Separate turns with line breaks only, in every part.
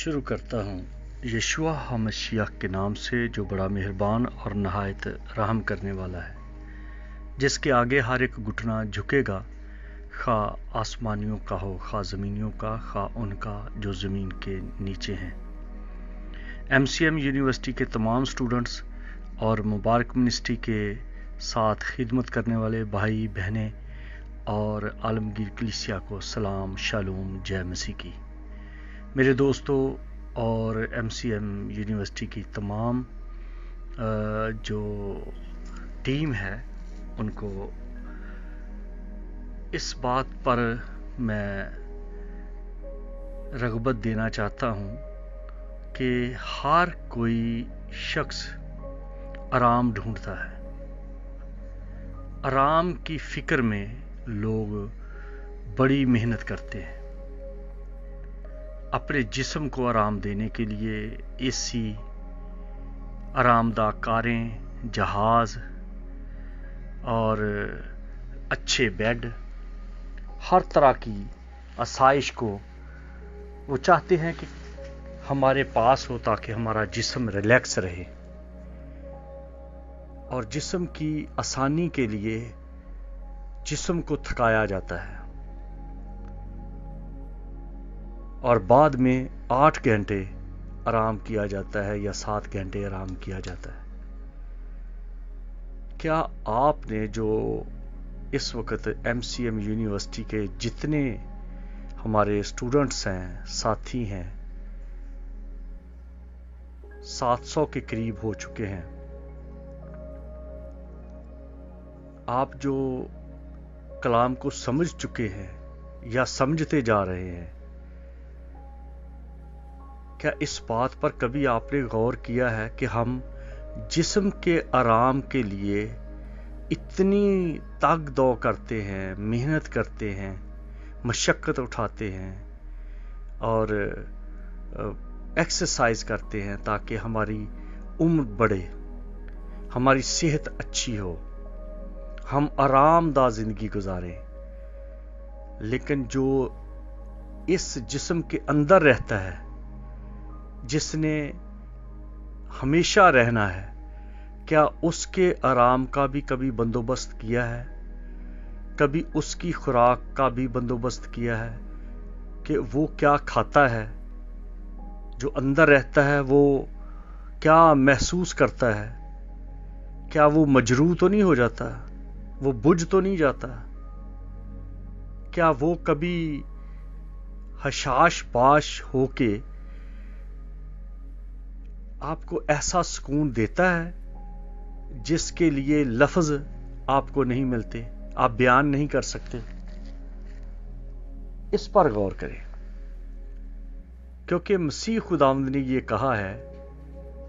شروع کرتا ہوں یشوع ہمشیح کے نام سے جو بڑا مہربان اور نہایت رحم کرنے والا ہے، جس کے آگے ہر ایک گھٹنا جھکے گا، خواہ آسمانیوں کا ہو خواہ زمینیوں کا، خواہ ان کا جو زمین کے نیچے ہیں۔ MCM یونیورسٹی کے تمام سٹوڈنٹس اور مبارک منسٹری کے ساتھ خدمت کرنے والے بھائی بہنیں اور عالمگیر کلیسیا کو سلام، شالوم، جے مسیح کی۔ میرے دوستوں اور MCM یونیورسٹی کی تمام جو ٹیم ہے، ان کو اس بات پر میں رغبت دینا چاہتا ہوں کہ ہر کوئی شخص آرام ڈھونڈتا ہے۔ آرام کی فکر میں لوگ بڑی محنت کرتے ہیں۔ اپنے جسم کو آرام دینے کے لیے AC، آرام دہ کاریں، جہاز اور اچھے بیڈ، ہر طرح کی آسائش کو وہ چاہتے ہیں کہ ہمارے پاس ہو تاکہ ہمارا جسم ریلیکس رہے۔ اور جسم کی آسانی کے لیے جسم کو تھکایا جاتا ہے اور بعد میں 8 گھنٹے آرام کیا جاتا ہے یا 7 گھنٹے آرام کیا جاتا ہے۔ کیا آپ نے جو اس وقت MCM یونیورسٹی کے جتنے ہمارے اسٹوڈنٹس ہیں، ساتھی ہیں، 700 کے قریب ہو چکے ہیں، آپ جو کلام کو سمجھ چکے ہیں یا سمجھتے جا رہے ہیں، کیا اس بات پر کبھی آپ نے غور کیا ہے کہ ہم جسم کے آرام کے لیے اتنی تگ دو کرتے ہیں، محنت کرتے ہیں، مشقت اٹھاتے ہیں اور ایکسرسائز کرتے ہیں تاکہ ہماری عمر بڑھے، ہماری صحت اچھی ہو، ہم آرام دہ زندگی گزاریں، لیکن جو اس جسم کے اندر رہتا ہے، جس نے ہمیشہ رہنا ہے، کیا اس کے آرام کا بھی کبھی بندوبست کیا ہے؟ کبھی اس کی خوراک کا بھی بندوبست کیا ہے کہ وہ کیا کھاتا ہے؟ جو اندر رہتا ہے وہ کیا محسوس کرتا ہے؟ کیا وہ مجروح تو نہیں ہو جاتا؟ وہ بجھ تو نہیں جاتا؟ کیا وہ کبھی حشاش باش ہو کے آپ کو ایسا سکون دیتا ہے جس کے لیے لفظ آپ کو نہیں ملتے، آپ بیان نہیں کر سکتے؟ اس پر غور کریں، کیونکہ مسیح خداوند نے یہ کہا ہے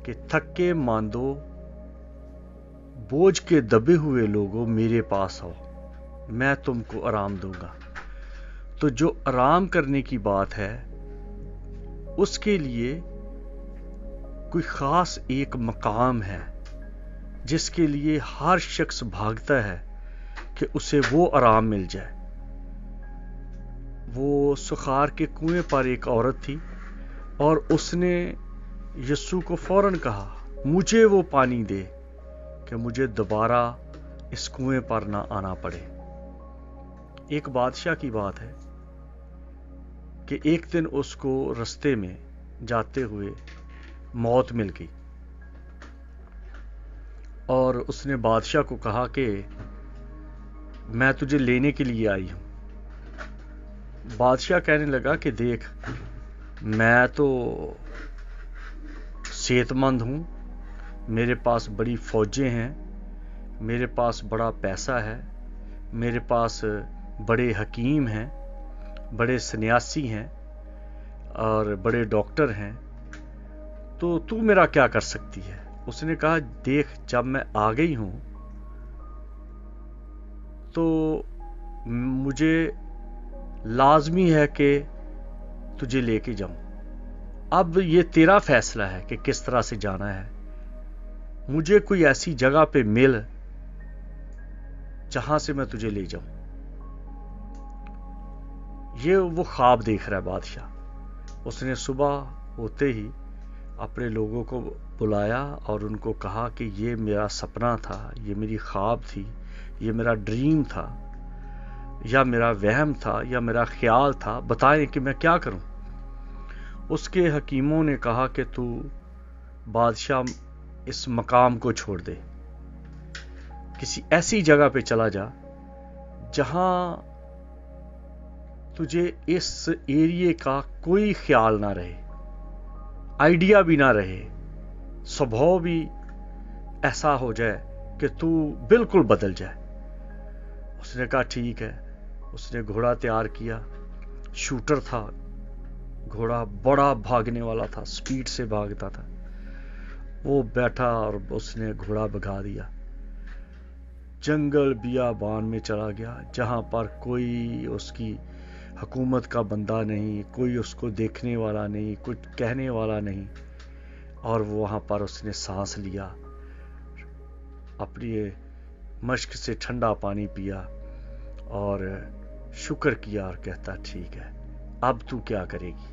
کہ تھکے ماندو بوجھ کے دبے ہوئے لوگوں میرے پاس آؤ، میں تم کو آرام دوں گا۔ تو جو آرام کرنے کی بات ہے، اس کے لیے کوئی خاص ایک مقام ہے جس کے لیے ہر شخص بھاگتا ہے کہ اسے وہ آرام مل جائے۔ وہ سخار کے کنویں پر ایک عورت تھی اور اس نے یسوع کو فوراً کہا، مجھے وہ پانی دے کہ مجھے دوبارہ اس کنویں پر نہ آنا پڑے۔ ایک بادشاہ کی بات ہے کہ ایک دن اس کو رستے میں جاتے ہوئے موت مل گئی اور اس نے بادشاہ کو کہا کہ میں تجھے لینے کے لیے آئی ہوں۔ بادشاہ کہنے لگا کہ دیکھ، میں تو صحت مند ہوں، میرے پاس بڑی فوجیں ہیں، میرے پاس بڑا پیسہ ہے، میرے پاس بڑے حکیم ہیں، بڑے سنیاسی ہیں اور بڑے ڈاکٹر ہیں، تو میرا کیا کر سکتی ہے؟ اس نے کہا، دیکھ، جب میں آ گئی ہوں تو مجھے لازمی ہے کہ تجھے لے کے جاؤں۔ اب یہ تیرا فیصلہ ہے کہ کس طرح سے جانا ہے۔ مجھے کوئی ایسی جگہ پہ مل جہاں سے میں تجھے لے جاؤں۔ یہ وہ خواب دیکھ رہا ہے بادشاہ۔ اس نے صبح होते ही अपने लोगों को बुलाया और उनको कहा कि ये मेरा सपना था, ये मेरी ख्वाब थी, ये मेरा ड्रीम था, या मेरा वहम था, या मेरा ख्याल था, बताएं कि मैं क्या करूं। उसके हकीमों ने कहा कि तू बादशाह इस मकाम को छोड़ दे, किसी ऐसी जगह पे चला जा जहां तुझे इस एरिया का कोई ख्याल ना रहे, आइडिया भी ना रहे, स्वभाव भी ऐसा हो जाए कि तू बिल्कुल बदल जाए। उसने कहा ठीक है। उसने घोड़ा तैयार किया, शूटर था घोड़ा, बड़ा भागने वाला था, स्पीड से भागता था। वो बैठा और उसने घोड़ा भगा दिया, जंगल बियाबान में चला गया जहां पर कोई उसकी हुकूमत का बंदा नहीं, कोई उसको देखने वाला नहीं, कुछ कहने वाला नहीं। और वो वहां पर उसने सांस लिया, अपनी मश्क से ठंडा पानी पिया और शुक्र किया और कहता ठीक है, अब तू क्या करेगी,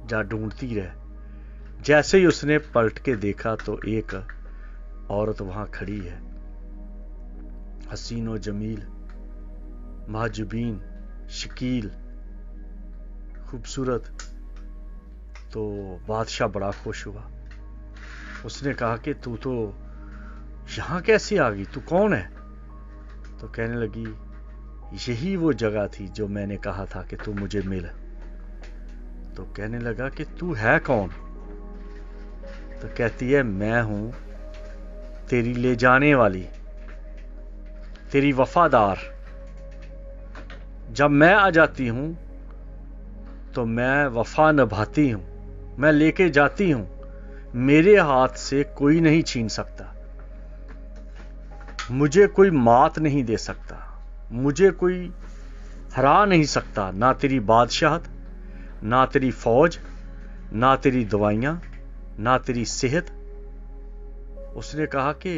जा ढूंढती रह। जैसे ही उसने पलट के देखा तो एक औरत वहां खड़ी है, हसीन व जमील, महजुबीन, शकील, खूबसूरत। तो बादशाह बड़ा खुश हुआ। उसने कहा कि तू तो यहां कैसे आ गई, तू कौन है? तो कहने लगी यही वो जगह थी जो मैंने कहा था कि तू मुझे मिल। तो कहने लगा कि तू है कौन? तो कहती है मैं हूं तेरी ले जाने वाली, तेरी वफादार। जब मैं आ जाती हूं तो मैं वफा निभाती हूं, मैं लेके जाती हूं, मेरे हाथ से कोई नहीं छीन सकता, मुझे कोई मात नहीं दे सकता, मुझे कोई हरा नहीं सकता, ना तेरी बादशाहत, ना तेरी फौज, ना तेरी दवाइयां, ना तेरी सेहत। उसने कहा कि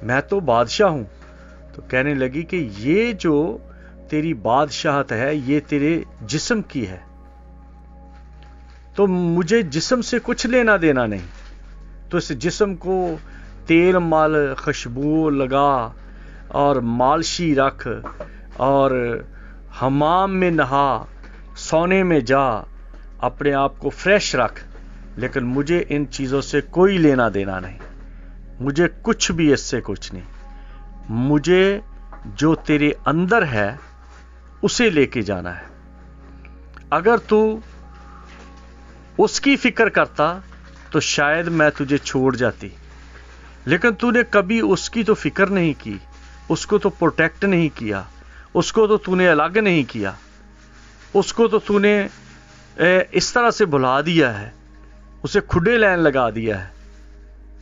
मैं तो बादशाह हूं। तो कहने लगी कि ये जो तेरी बादशाहत है ये तेरे जिस्म की है, तो मुझे जिस्म से कुछ लेना देना नहीं। तो इस जिस्म को तेल माल खुशबू लगा और मालशी रख और हमाम में नहा, सोने में जा, अपने आप को फ्रेश रख, लेकिन मुझे इन चीज़ों से कोई लेना देना नहीं, मुझे कुछ भी इससे कुछ नहीं। मुझे जो तेरे अंदर है उसे लेके जाना है। अगर तू उसकी फिक्र करता तो शायद मैं तुझे छोड़ जाती, लेकिन तूने कभी उसकी तो फिक्र नहीं की, उसको तो प्रोटेक्ट नहीं किया, उसको तो तूने अलग नहीं किया, उसको तो तूने इस तरह से भुला दिया है, उसे खुडे लाइन लगा दिया है।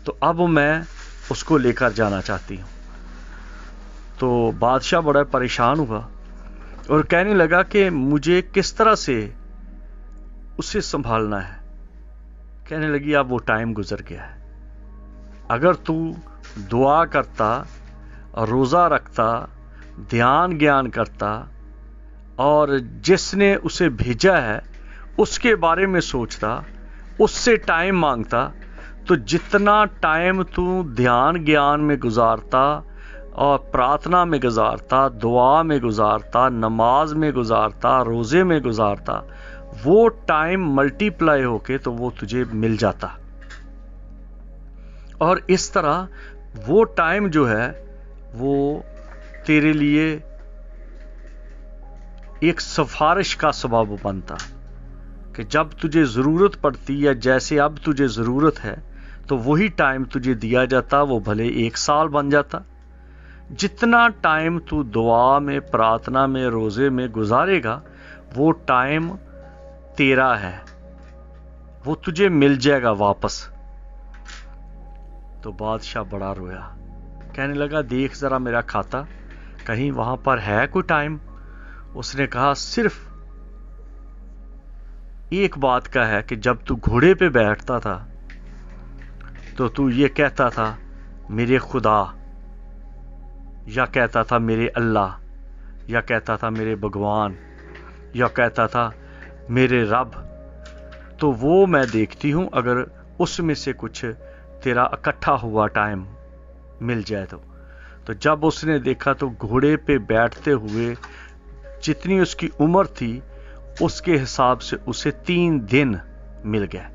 तो अब मैं उसको लेकर जाना चाहती हूं। तो बादशाह बड़ा परेशान हुआ और कहने लगा कि मुझे किस तरह से उसे संभालना है। कहने लगी अब वो टाइम गुजर गया है, अगर तू दुआ करता, रोज़ा रखता, ध्यान ज्ञान करता और जिसने उसे भेजा है उसके बारे में सोचता, उससे टाइम मांगता, तो जितना टाइम तू ध्यान ज्ञान में गुजारता और प्रार्थना में गुजारता, दुआ में गुजारता, नमाज में गुजारता, रोज़े में गुजारता, वो टाइम मल्टीप्लाई होके तो वो तुझे मिल जाता। और इस तरह वो टाइम जो है वो तेरे लिए एक सिफारिश का सबब बनता कि जब तुझे ज़रूरत पड़ती या जैसे अब तुझे ज़रूरत है तो वही टाइम तुझे दिया जाता, वो भले 1 साल बन जाता। जितना टाइम तू दुआ में, प्रार्थना में, रोज़े में गुजारेगा वो टाइम तेरा है, वो तुझे मिल जाएगा वापस। तो बादशाह बड़ा रोया, कहने लगा देख जरा मेरा खाता, कहीं वहां पर है कोई टाइम? उसने कहा सिर्फ एक बात का है कि जब तू घोड़े पे बैठता था तो तू ये कहता था मेरे खुदा, या कहता था मेरे अल्लाह, या कहता था मेरे भगवान, या कहता था मेरे रब। तो वो मैं देखती हूँ, अगर उसमें से कुछ तेरा इकट्ठा हुआ टाइम मिल जाए तो जब उसने देखा तो घोड़े पे बैठते हुए जितनी उसकी उम्र थी उसके हिसाब से उसे 3 दिन मिल गए।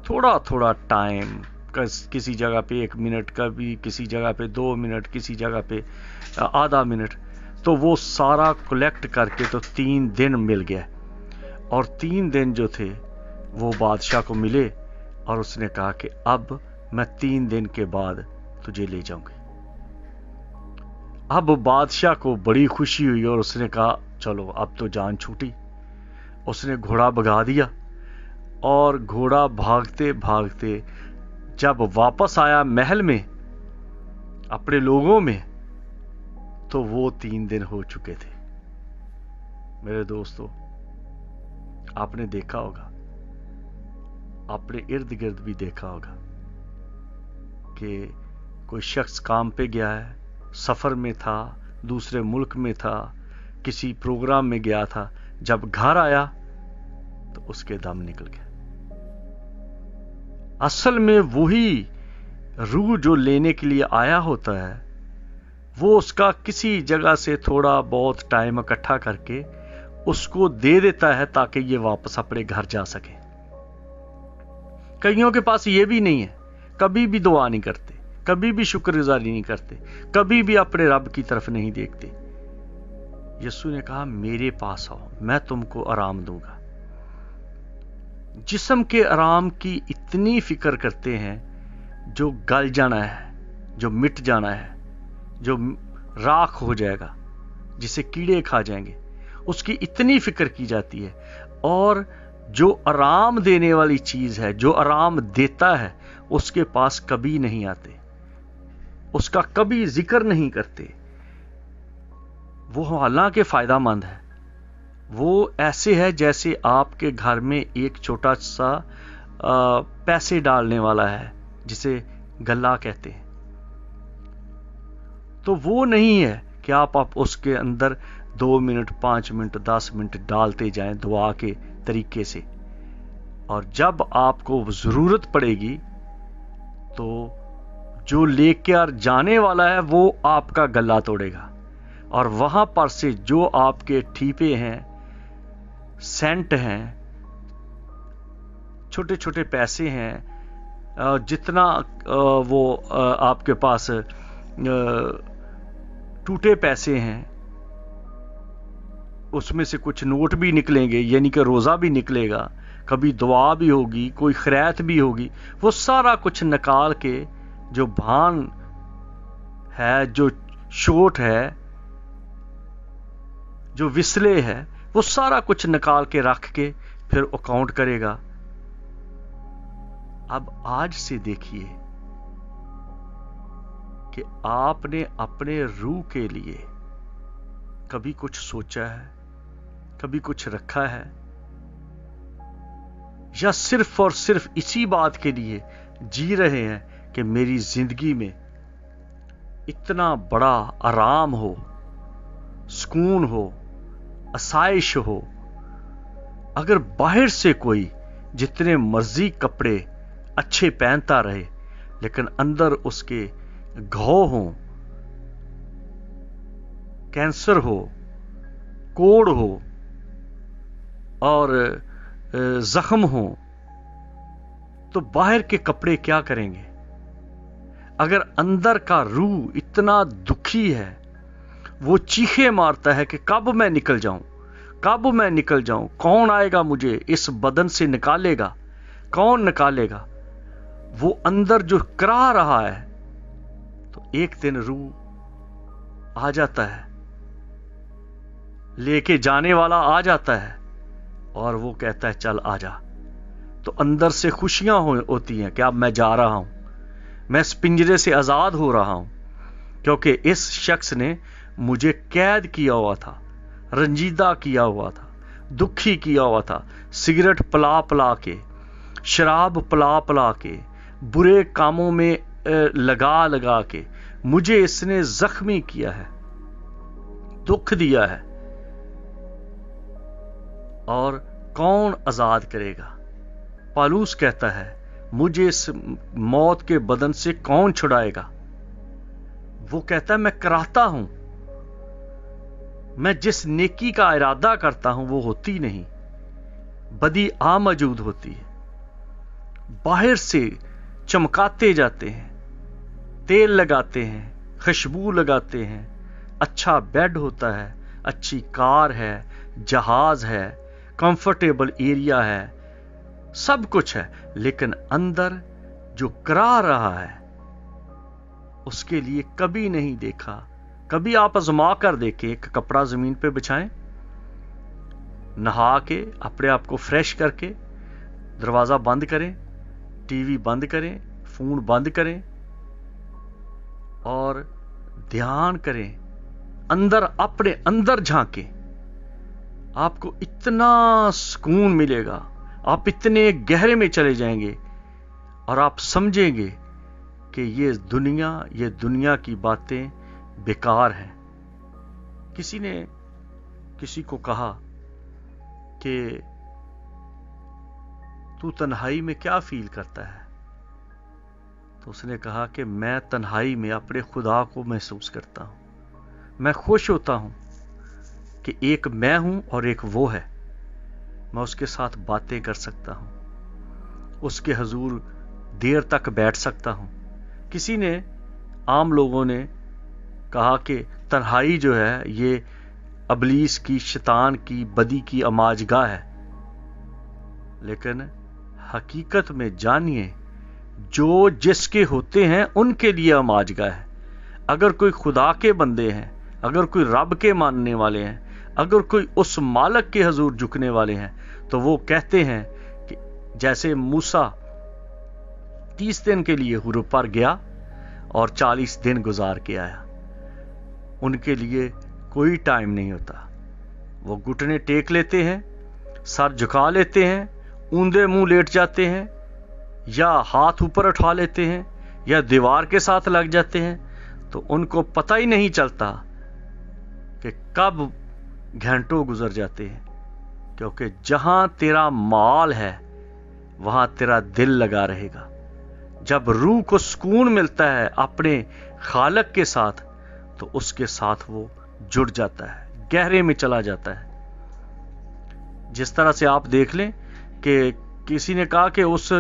थोड़ा थोड़ा टाइम, किसी जगह पे 1 मिनट का भी, किसी जगह पे 2 मिनट, किसी जगह पे आधा मिनट, तो वो सारा कलेक्ट करके तो 3 दिन मिल गया। और 3 दिन जो थे वो बादशाह को मिले और उसने कहा कि अब मैं 3 दिन के बाद तुझे ले जाऊंगी। अब बादशाह को बड़ी खुशी हुई और उसने कहा चलो अब तो जान छूटी। उसने घोड़ा भगा दिया और घोड़ा भागते भागते जब वापस आया महल में अपने लोगों में, तो वो 3 दिन हो चुके थे। मेरे दोस्तों, आपने देखा होगा, अपने इर्द गिर्द भी देखा होगा कि कोई शख्स काम पे गया है, सफर में था, दूसरे मुल्क में था, किसी प्रोग्राम में गया था, जब घर आया तो उसके दम निकल गया। असल में वही रूह जो लेने के लिए आया होता है, वो उसका किसी जगह से थोड़ा बहुत टाइम इकट्ठा करके उसको दे देता है ताकि ये वापस अपने घर जा सके। कईयों के पास ये भी नहीं है, कभी भी दुआ नहीं करते, कभी भी शुक्रगुजारी नहीं करते, कभी भी अपने रब की तरफ नहीं देखते। यीशु ने कहा मेरे पास आओ, मैं तुमको आराम दूंगा। जिस्म के आराम की इतनी फिक्र करते हैं जो गल जाना है, जो मिट जाना है, जो राख हो जाएगा, जिसे कीड़े खा जाएंगे, उसकी इतनी फिक्र की जाती है। और जो आराम देने वाली चीज है, जो आराम देता है, उसके पास कभी नहीं आते, उसका कभी जिक्र नहीं करते। वो हालांकि फायदा मंद है, वो ऐसे है जैसे आपके घर में एक छोटा सा पैसे डालने वाला है जिसे गल्ला कहते हैं। तो वो नहीं है कि आप उसके अंदर 2 मिनट, 5 मिनट, 10 मिनट डालते जाएं दुआ के तरीके से, और जब आपको जरूरत पड़ेगी तो जो लेकर जाने वाला है वो आपका गला तोड़ेगा, और वहां पर से जो आपके ठीपे हैं, सेंट हैं, छोटे छोटे पैसे हैं, जितना वो आपके पास टूटे पैसे हैं, उसमें से कुछ नोट भी निकलेंगे, यानी कि रोजा भी निकलेगा, कभी दुआ भी होगी, कोई खैरात भी होगी। वो सारा कुछ निकाल के, जो भान है, जो शोट है, जो विसले है, वो सारा कुछ निकाल के रख के फिर अकाउंट करेगा। अब आज से देखिए कि आपने अपने रूह के लिए कभी कुछ सोचा है, कभी कुछ रखा है, या सिर्फ और सिर्फ इसी बात के लिए जी रहे हैं कि मेरी जिंदगी में इतना बड़ा आराम हो, सुकून हो, आसाइश हो। अगर बाहर से कोई जितने मर्जी कपड़े अच्छे पहनता रहे, लेकिन अंदर उसके घाव हो, कैंसर हो, कोड़ हो और जख्म हो, तो बाहर के कपड़े क्या करेंगे? अगर अंदर का रूह इतना दुखी है, वो चीखे मारता है कि कब मैं निकल जाऊं, कब मैं निकल जाऊं, कौन आएगा मुझे इस बदन से निकालेगा, कौन निकालेगा? वो अंदर जो करा रहा है, तो एक दिन रूह आ जाता है, लेके जाने वाला आ जाता है और वो कहता है चल आजा। तो अंदर से खुशियां होती हैं कि अब मैं जा रहा हूं, मैं इस पिंजरे से आजाद हो रहा हूं, क्योंकि इस शख्स ने मुझे कैद किया हुआ था, रंजीदा किया हुआ था, दुखी किया हुआ था, सिगरेट पिला पिला के, शराब पिला पिला के, बुरे कामों में लगा लगा के मुझे इसने जख्मी किया है, दुख दिया है। और کون آزاد کرے گا؟ پالوس کہتا ہے مجھے اس موت کے بدن سے کون چھڑائے گا؟ وہ کہتا ہے میں کراہتا ہوں، میں جس نیکی کا ارادہ کرتا ہوں وہ ہوتی نہیں، بدی موجود ہوتی ہے۔ باہر سے چمکاتے جاتے ہیں، تیل لگاتے ہیں، خوشبو لگاتے ہیں، اچھا بیڈ ہوتا ہے، اچھی کار ہے، جہاز ہے، کمفرٹیبل ایریا ہے، سب کچھ ہے، لیکن اندر جو کرا رہا ہے اس کے لیے کبھی نہیں دیکھا۔ کبھی آپ آزما کر دیکھیں، ایک کپڑا زمین پہ بچھائیں، نہا کے اپنے آپ کو فریش کر کے دروازہ بند کریں، ٹی وی بند کریں، فون بند کریں اور دھیان کریں، اندر اپنے اندر جھانکیں، آپ کو اتنا سکون ملے گا، آپ اتنے گہرے میں چلے جائیں گے اور آپ سمجھیں گے کہ یہ دنیا کی باتیں بیکار ہیں۔ کسی نے کسی کو کہا کہ تو تنہائی میں کیا فیل کرتا ہے؟ تو اس نے کہا کہ میں تنہائی میں اپنے خدا کو محسوس کرتا ہوں، میں خوش ہوتا ہوں کہ ایک میں ہوں اور ایک وہ ہے، میں اس کے ساتھ باتیں کر سکتا ہوں، اس کے حضور دیر تک بیٹھ سکتا ہوں۔ کسی نے، عام لوگوں نے کہا کہ تنہائی جو ہے یہ ابلیس کی، شیطان کی، بدی کی اماجگاہ ہے، لیکن حقیقت میں جانیے جو جس کے ہوتے ہیں ان کے لیے اماجگاہ ہے۔ اگر کوئی خدا کے بندے ہیں، اگر کوئی رب کے ماننے والے ہیں، اگر کوئی اس مالک کے حضور جھکنے والے ہیں، تو وہ کہتے ہیں کہ جیسے موسیٰ 30 دن کے لیے حرب پر گیا اور 40 دن گزار کے آیا، ان کے لیے کوئی ٹائم نہیں ہوتا۔ وہ گھٹنے ٹیک لیتے ہیں، سر جھکا لیتے ہیں، اوندے منہ لیٹ جاتے ہیں، یا ہاتھ اوپر اٹھا لیتے ہیں، یا دیوار کے ساتھ لگ جاتے ہیں، تو ان کو پتہ ہی نہیں چلتا کہ کب گھنٹوں گزر جاتے ہیں، کیونکہ جہاں تیرا مال ہے وہاں تیرا دل لگا رہے گا۔ جب روح کو سکون ملتا ہے اپنے خالق کے ساتھ تو اس کے ساتھ وہ جڑ جاتا ہے، گہرے میں چلا جاتا ہے۔ جس طرح سے آپ دیکھ لیں کہ کسی نے کہا کہ اس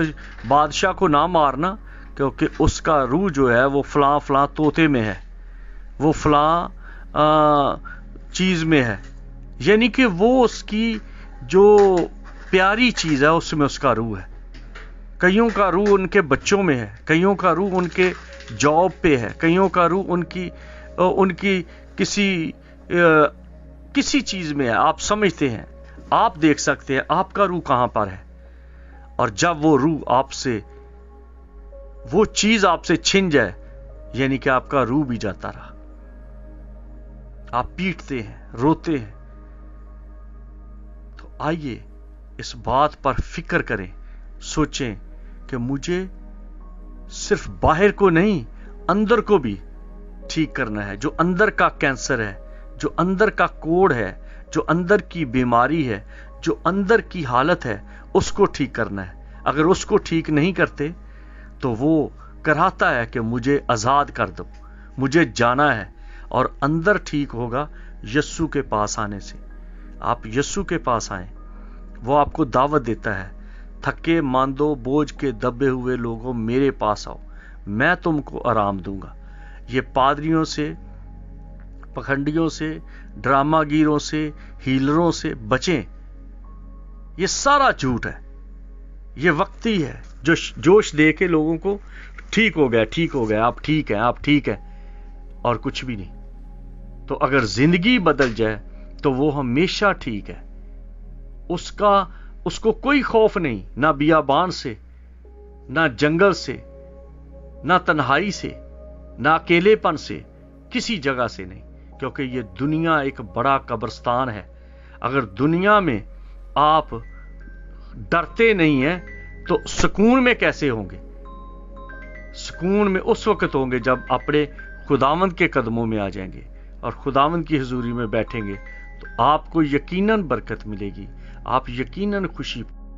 بادشاہ کو نہ مارنا کیونکہ اس کا روح جو ہے وہ فلاں فلاں طوطے میں ہے، وہ فلاں چیز میں ہے، یعنی کہ وہ اس کی جو پیاری چیز ہے اس میں اس کا روح ہے۔ کئیوں کا روح ان کے بچوں میں ہے، کئیوں کا روح ان کے جاب پہ ہے، کئیوں کا روح ان کی کسی چیز میں ہے۔ آپ سمجھتے ہیں، آپ دیکھ سکتے ہیں آپ کا روح کہاں پر ہے، اور جب وہ روح آپ سے، وہ چیز آپ سے چھن جائے، یعنی کہ آپ کا روح بھی جاتا رہا، آپ پیٹتے ہیں، روتے ہیں۔ تو آئیے اس بات پر فکر کریں، سوچیں کہ مجھے صرف باہر کو نہیں، اندر کو بھی ٹھیک کرنا ہے۔ جو اندر کا کینسر ہے، جو اندر کا کوڑ ہے، جو اندر کی بیماری ہے، جو اندر کی حالت ہے، اس کو ٹھیک کرنا ہے۔ اگر اس کو ٹھیک نہیں کرتے تو وہ کراتا ہے کہ مجھے آزاد کر دو، مجھے جانا ہے، اور اندر ٹھیک ہوگا یسوع کے پاس آنے سے۔ آپ یسوع کے پاس آئیں، وہ آپ کو دعوت دیتا ہے، تھکے ماندو بوجھ کے دبے ہوئے لوگوں میرے پاس آؤ، میں تم کو آرام دوں گا۔ یہ پادریوں سے، پکھنڈیوں سے، ڈرامہ گیروں سے، ہیلروں سے بچیں، یہ سارا جھوٹ ہے، یہ وقتی ہے، جو جوش دے کے لوگوں کو ٹھیک ہو گیا، ٹھیک ہو گیا، آپ ٹھیک ہیں، آپ ٹھیک ہیں، اور کچھ بھی نہیں۔ تو اگر زندگی بدل جائے تو وہ ہمیشہ ٹھیک ہے، اس کو کوئی خوف نہیں، نہ بیابان سے، نہ جنگل سے، نہ تنہائی سے، نہ اکیلے پن سے، کسی جگہ سے نہیں، کیونکہ یہ دنیا ایک بڑا قبرستان ہے۔ اگر دنیا میں آپ ڈرتے نہیں ہیں تو سکون میں کیسے ہوں گے؟ سکون میں اس وقت ہوں گے جب اپنے خداوند کے قدموں میں آ جائیں گے اور خداوند کی حضوری میں بیٹھیں گے، تو آپ کو یقیناً برکت ملے گی، آپ یقیناً خوشی